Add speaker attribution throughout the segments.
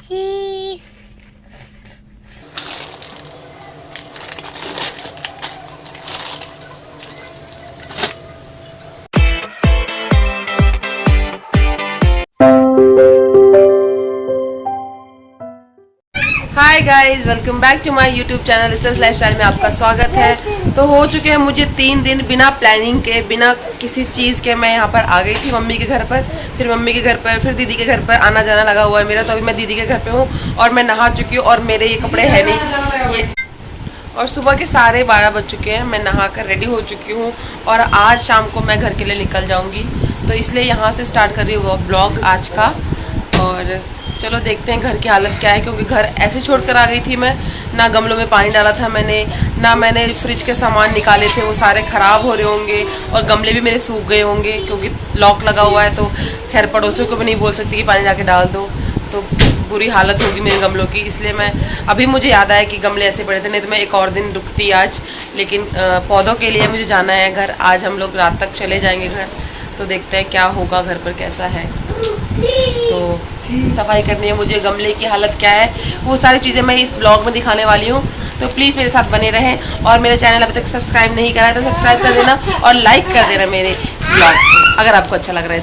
Speaker 1: Hi guys, welcome back to my YouTube channel Richa's lifestyle में आपका स्वागत है। तो हो चुके हैं मुझे 3 दिन बिना प्लानिंग के, बिना किसी चीज़ के मैं यहाँ पर आ गई थी मम्मी के घर पर, फिर मम्मी के घर पर, फिर दीदी के घर पर आना जाना लगा हुआ है मेरा। तो अभी मैं दीदी के घर पे हूँ और मैं नहा चुकी हूँ और मेरे ये कपड़े हैं नहीं ये, और सुबह के 12:30 बज चुके हैं। मैं नहा कर रेडी हो चुकी हूँ और आज शाम को मैं घर के लिए निकल जाऊँगी, तो इसलिए यहाँ से स्टार्ट कर रही हूँ वो ब्लॉग आज का। और चलो देखते हैं घर की हालत क्या है, क्योंकि घर ऐसे छोड़ कर आ गई थी मैं। ना गमलों में पानी डाला था मैंने, ना मैंने फ्रिज के सामान निकाले थे, वो सारे ख़राब हो रहे होंगे और गमले भी मेरे सूख गए होंगे क्योंकि लॉक लगा हुआ है। तो खैर पड़ोसियों को भी नहीं बोल सकती कि पानी जाके डाल दो, तो बुरी हालत होगी मेरे गमलों की। इसलिए मैं अभी मुझे याद आया कि गमले ऐसे पड़े थे, नहीं तो मैं एक और दिन रुकती आज। लेकिन पौधों के लिए मुझे जाना है घर, आज हम लोग रात तक चले जाएंगे घर। तो देखते हैं क्या होगा घर पर, कैसा है। तो सफाई करनी है मुझे, गमले की हालत क्या है, वो सारी चीज़ें मैं इस ब्लॉग में दिखाने वाली हूँ। तो प्लीज़ मेरे साथ बने रहें, और मेरे चैनल अभी तक सब्सक्राइब नहीं करा है तो सब्सक्राइब कर देना और लाइक कर देना मेरे ब्लॉग को, अगर आपको अच्छा लग रहा है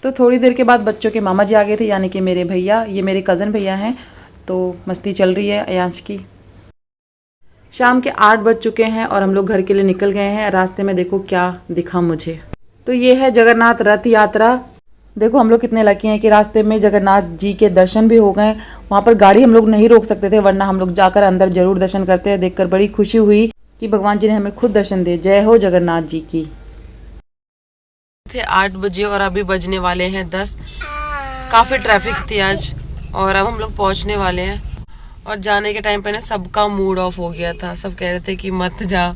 Speaker 1: तो थोड़ी देर के बाद बच्चों के मामा जी आ गए थे, यानी कि मेरे भैया, ये मेरे कज़न भैया हैं। तो मस्ती चल रही है अयांश की। शाम के 8 बज चुके हैं और हम लोग घर के लिए निकल गए हैं। रास्ते में देखो क्या दिखा मुझे, तो ये है जगन्नाथ रथ यात्रा। देखो हम लोग कितने लकी हैं कि रास्ते में जगन्नाथ जी के दर्शन भी हो गए। वहाँ पर गाड़ी हम लोग नहीं रोक सकते थे, वरना हम लोग जाकर अंदर जरूर दर्शन करते हैं। देखकर बड़ी खुशी हुई कि भगवान जी ने हमें खुद दर्शन दिए। जय हो जगन्नाथ जी की। थे 8 बजे और अभी बजने वाले हैं 10। काफ़ी ट्रैफिक थी आज और अब हम लोग पहुँचने वाले हैं। और जाने के टाइम पे ना सबका मूड ऑफ हो गया था, सब कह रहे थे कि मत जा,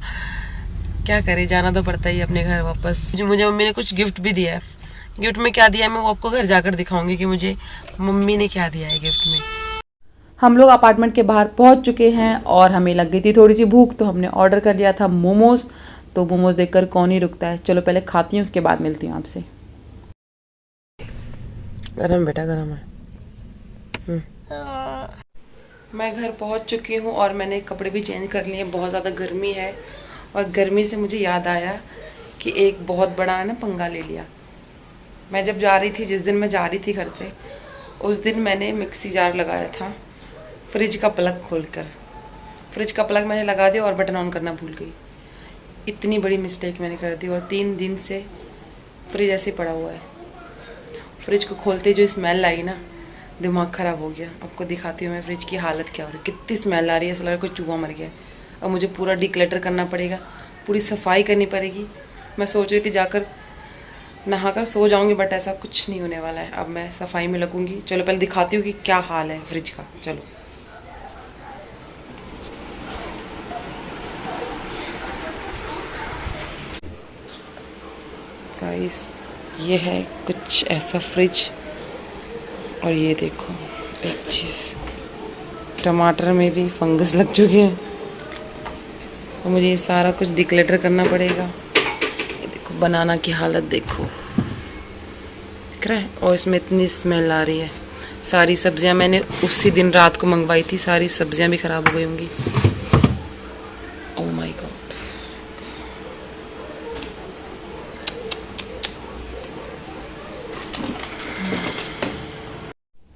Speaker 1: क्या करे, जाना तो पड़ता ही अपने घर वापस। मुझे मम्मी ने कुछ गिफ्ट भी दिया है। गिफ्ट में क्या दिया है मैं वो आपको घर जाकर दिखाऊंगी कि मुझे मम्मी ने क्या दिया है गिफ्ट में। हम लोग अपार्टमेंट के बाहर पहुंच चुके हैं और हमें लग गई थी थोड़ी सी भूख, तो हमने ऑर्डर कर लिया था मोमोज। तो मोमोज देखकर कौन ही रुकता है, चलो पहले खाती हूँ उसके बाद मिलती हूँ आपसे। गरम बेटा गरम है। मैं घर पहुंच चुकी हूं और मैंने कपड़े भी चेंज कर लिए। बहुत ज़्यादा गर्मी है और गर्मी से मुझे याद आया कि एक बहुत बड़ा है ना पंगा ले लिया। मैं जब जा रही थी, जिस दिन मैं जा रही थी घर से, उस दिन मैंने मिक्सी जार लगाया था फ्रिज का प्लग खोलकर। फ्रिज का प्लग मैंने लगा दिया और बटन ऑन करना भूल गई। इतनी बड़ी मिस्टेक मैंने कर दी और 3 दिन से फ्रिज ऐसे पड़ा हुआ है। फ्रिज को खोलते जो स्मेल आई ना, दिमाग ख़राब हो गया। आपको दिखाती हूँ मैं फ्रिज की हालत क्या हो रही है, कितनी स्मेल आ रही है, ऐसा लग रहा है कोई चूहा मर गया है। अब मुझे पूरा डिक्लटर करना पड़ेगा, पूरी सफाई करनी पड़ेगी। मैं सोच रही थी जाकर नहाकर सो जाऊंगी, बट ऐसा कुछ नहीं होने वाला है। अब मैं सफाई में लगूंगी। चलो पहले दिखाती हूँ कि क्या हाल है फ्रिज का। चलो गाइस, ये है कुछ ऐसा फ्रिज। और ये देखो एक चीज़, टमाटर में भी फंगस लग चुके हैं और मुझे ये सारा कुछ डिक्लेटर करना पड़ेगा। ये देखो बनाना की हालत देखो, दिख रहा है। और इसमें इतनी स्मेल आ रही है। सारी सब्जियां मैंने उसी दिन रात को मंगवाई थी, सारी सब्जियां भी ख़राब हो गई होंगी। Oh my God.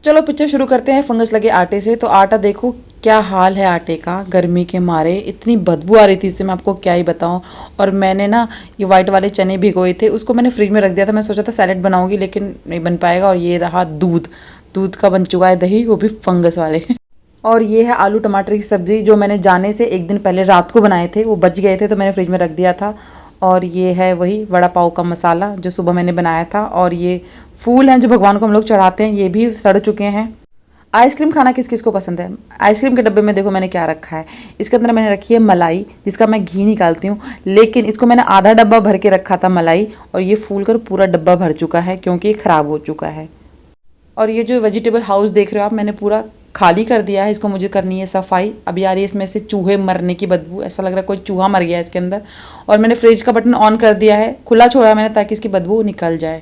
Speaker 1: चलो पिक्चर शुरू करते हैं फंगस लगे आटे से। तो आटा देखो क्या हाल है आटे का, गर्मी के मारे इतनी बदबू आ रही थी इससे, मैं आपको क्या ही बताऊं। और मैंने ना ये वाइट वाले चने भिगोए थे, उसको मैंने फ्रिज में रख दिया था। मैं सोचा था सैलेड बनाऊंगी, लेकिन नहीं बन पाएगा। और ये रहा दूध, दूध का बन चुका है दही, वो भी फंगस वाले। और ये है आलू टमाटर की सब्ज़ी, जो मैंने जाने से एक दिन पहले रात को बनाए थे, वो बच गए थे तो मैंने फ्रिज में रख दिया था। और ये है वही वड़ा पाव का मसाला जो सुबह मैंने बनाया था। और ये फूल हैं जो भगवान को हम लोग चढ़ाते हैं, ये भी सड़ चुके हैं। आइसक्रीम खाना किस किस को पसंद है। आइसक्रीम के डब्बे में देखो मैंने क्या रखा है। इसके अंदर मैंने रखी है मलाई, जिसका मैं घी निकालती हूँ, लेकिन इसको मैंने आधा डब्बा भर के रखा था मलाई, और ये फूल कर पूरा डब्बा भर चुका है क्योंकि ये ख़राब हो चुका है। और ये जो वेजिटेबल हाउस देख रहे हो आप, मैंने पूरा खाली कर दिया है। इसको मुझे करनी है सफाई। अभी आ रही है इसमें से चूहे मरने की बदबू, ऐसा लग रहा है कोई चूहा मर गया है इसके अंदर। और मैंने फ्रिज का बटन ऑन कर दिया है, खुला छोड़ा है मैंने ताकि इसकी बदबू निकल जाए।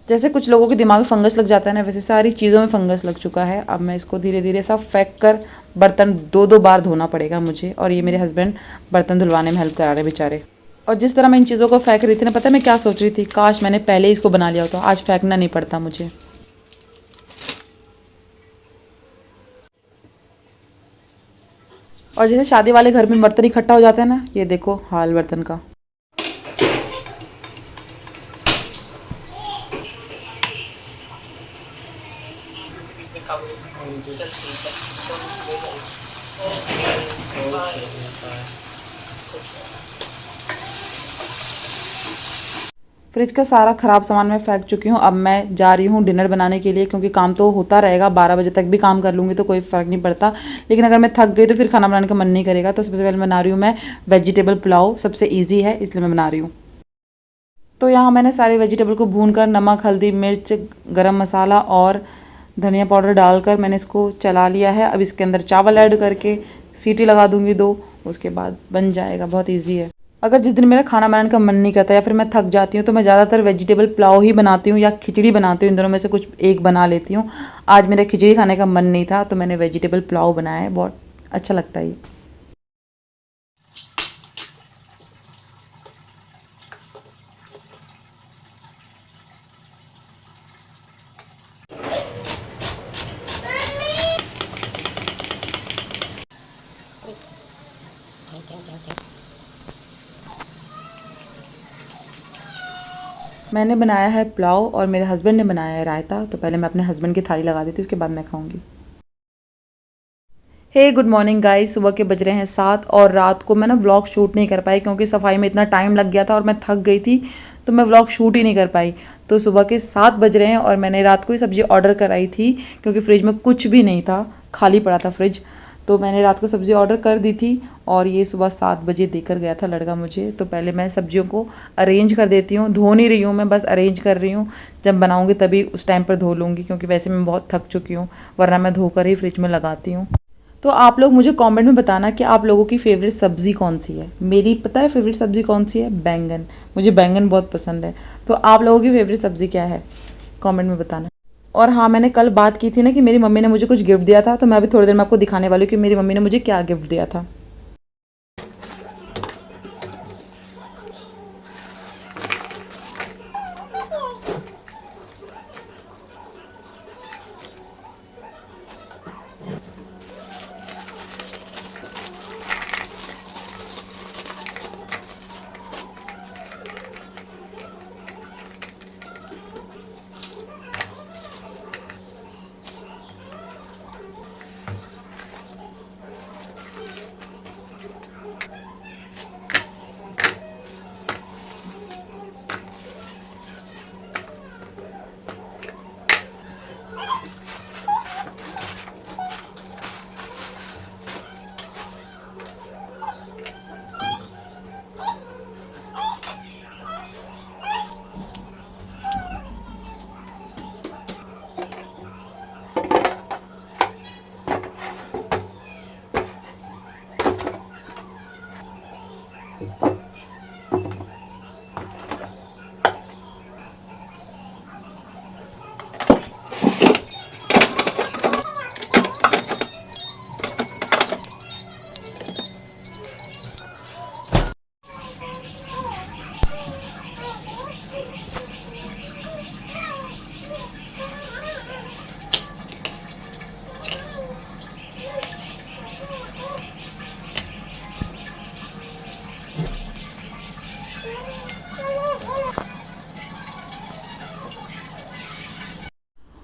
Speaker 2: जैसे कुछ लोगों के दिमाग में फंगस लग जाता है ना, वैसे सारी चीज़ों में फंगस लग चुका है। अब मैं इसको धीरे धीरे सब फेंक कर, बर्तन दो दो बार धोना पड़ेगा मुझे, और ये मेरे हस्बैंड बर्तन धुलवाने में हेल्प करा रहे बेचारे। और जिस तरह मैं इन चीज़ों को फेंक रही थी ना, पता है मैं क्या सोच रही थी, काश मैंने पहले ही इसको बना लिया होता, आज फेंकना नहीं पड़ता मुझे। और जैसे शादी वाले घर में बर्तन इकट्ठा हो जाता है ना, ये देखो हाल बर्तन का। फ्रिज का सारा ख़राब सामान मैं फेंक चुकी हूँ। अब मैं जा रही हूँ डिनर बनाने के लिए, क्योंकि काम तो होता रहेगा, 12 बजे तक भी काम कर लूँगी तो कोई फ़र्क नहीं पड़ता। लेकिन अगर मैं थक गई तो फिर खाना बनाने का मन नहीं करेगा। तो सबसे पहले बना रही हूँ मैं वेजिटेबल पुलाव, सबसे ईजी है इसलिए मैं बना रही हूँ। तो यहाँ मैंने सारे वेजिटेबल को भून कर नमक, हल्दी, मिर्च, गरम मसाला और धनिया पाउडर डालकर मैंने इसको चला लिया है। अब इसके अंदर चावल ऐड करके सीटी लगा दूँगी 2, उसके बाद बन जाएगा। बहुत ईजी है। अगर जिस दिन मेरा खाना बनाने का मन नहीं करता या फिर मैं थक जाती हूँ तो मैं ज़्यादातर वेजिटेबल पुलाव ही बनाती हूँ या खिचड़ी बनाती हूँ। इन दोनों में से कुछ एक बना लेती हूँ। आज मेरा खिचड़ी खाने का मन नहीं था तो मैंने वेजिटेबल पुलाव बनाया है। बहुत अच्छा लगता है ये। मैंने बनाया है पुलाव और मेरे हस्बैंड ने बनाया है रायता। तो पहले मैं अपने हस्बैंड की थाली लगा देती हूँ, उसके बाद मैं खाऊंगी। हे गुड मॉर्निंग गाइस, सुबह के बज रहे हैं 7 और रात को मैं ना व्लॉग शूट नहीं कर पाई क्योंकि सफाई में इतना टाइम लग गया था और मैं थक गई थी, तो मैं व्लॉग शूट ही नहीं कर पाई। तो सुबह के 7 बज रहे हैं और मैंने रात को ही सब्ज़ी ऑर्डर कराई थी क्योंकि फ्रिज में कुछ भी नहीं था, खाली पड़ा था फ्रिज। तो मैंने रात को सब्ज़ी ऑर्डर कर दी थी और ये सुबह 7 बजे देकर गया था लड़का मुझे। तो पहले मैं सब्जियों को अरेंज कर देती हूँ, धो नहीं रही हूँ मैं, बस अरेंज कर रही हूँ। जब बनाऊँगी तभी उस टाइम पर धो लूँगी क्योंकि वैसे मैं बहुत थक चुकी हूँ, वरना मैं धोकर ही फ्रिज में लगाती हूँ। तो आप लोग मुझे कमेंट में बताना कि आप लोगों की फेवरेट सब्ज़ी कौन सी है। मेरी पता है फेवरेट सब्ज़ी कौन सी है, बैंगन। मुझे बैंगन बहुत पसंद है। तो आप लोगों की फेवरेट सब्ज़ी क्या है, कमेंट में बताना। और हाँ, मैंने कल बात की थी ना कि मेरी मम्मी ने मुझे कुछ गिफ्ट दिया था, तो मैं अभी थोड़ी देर में आपको दिखाने वाली हूँ कि मेरी मम्मी ने मुझे क्या गिफ्ट दिया था।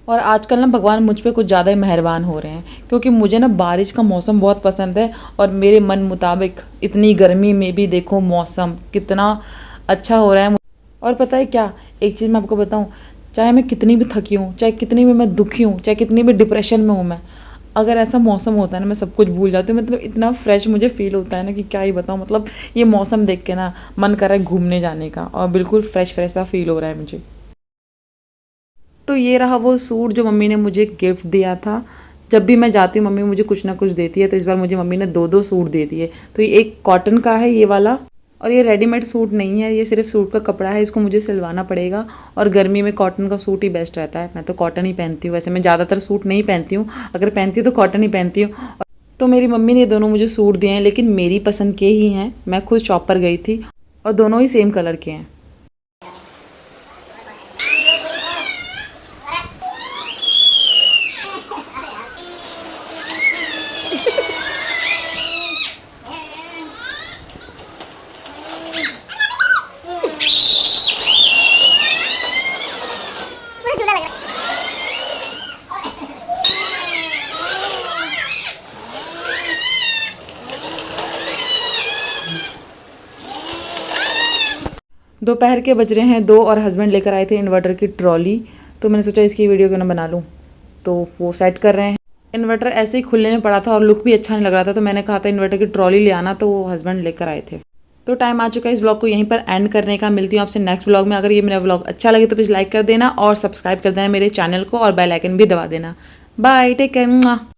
Speaker 2: और आजकल ना भगवान मुझ पे कुछ ज़्यादा ही मेहरबान हो रहे हैं, क्योंकि मुझे ना बारिश का मौसम बहुत पसंद है और मेरे मन मुताबिक इतनी गर्मी में भी देखो मौसम कितना अच्छा हो रहा है। और पता है क्या, एक चीज़ मैं आपको बताऊं, चाहे मैं कितनी भी थकी हूँ, चाहे कितनी भी मैं दुखी हूँ, चाहे कितनी भी डिप्रेशन में हूँ मैं, अगर ऐसा मौसम होता है ना मैं सब कुछ भूल जाती हूँ। मतलब इतना फ्रेश मुझे फील होता है ना कि क्या ही बताऊँ। मतलब ये मौसम देख के ना मन कर रहा है घूमने जाने का और बिल्कुल फ्रेश फ्रेश सा फील हो रहा है मुझे। तो ये रहा वो सूट जो मम्मी ने मुझे गिफ्ट दिया था। जब भी मैं जाती हूँ मम्मी मुझे कुछ ना कुछ देती है, तो इस बार मुझे मम्मी ने 2-2 सूट दे दिए। तो ये एक कॉटन का है ये वाला, और ये रेडीमेड सूट नहीं है, ये सिर्फ सूट का कपड़ा है, इसको मुझे सिलवाना पड़ेगा। और गर्मी में कॉटन का सूट ही बेस्ट रहता है। मैं तो कॉटन ही पहनती हूँ, वैसे मैं ज़्यादातर सूट नहीं पहनती हूँ, अगर पहनती हूँ तो कॉटन ही पहनती हूँ। तो मेरी मम्मी ने ये दोनों मुझे सूट दिए हैं, लेकिन मेरी पसंद के ही हैं। मैं खुद शॉप पर गई थी और दोनों ही सेम कलर के हैं। दोपहर के बज रहे हैं 2 और हस्बैंड लेकर आए थे इन्वर्टर की ट्रॉली, तो मैंने सोचा इसकी वीडियो क्यों ना बना लूँ। तो वो सेट कर रहे हैं। इन्वर्टर ऐसे ही खुलने में पड़ा था और लुक भी अच्छा नहीं लग रहा था, तो मैंने कहा था इन्वर्टर की ट्रॉली ले आना, तो वो हस्बैंड लेकर आए थे। तो टाइम आ चुका है इस ब्लॉग को यहीं पर एंड करने का। मिलती हूँ आपसे नेक्स्ट ब्लॉग में। अगर ये मेरा ब्लॉग अच्छा लगे तो प्लीज़ लाइक कर देना और सब्सक्राइब कर देना मेरे चैनल को और बेल आइकन भी दबा देना। Bye, take care.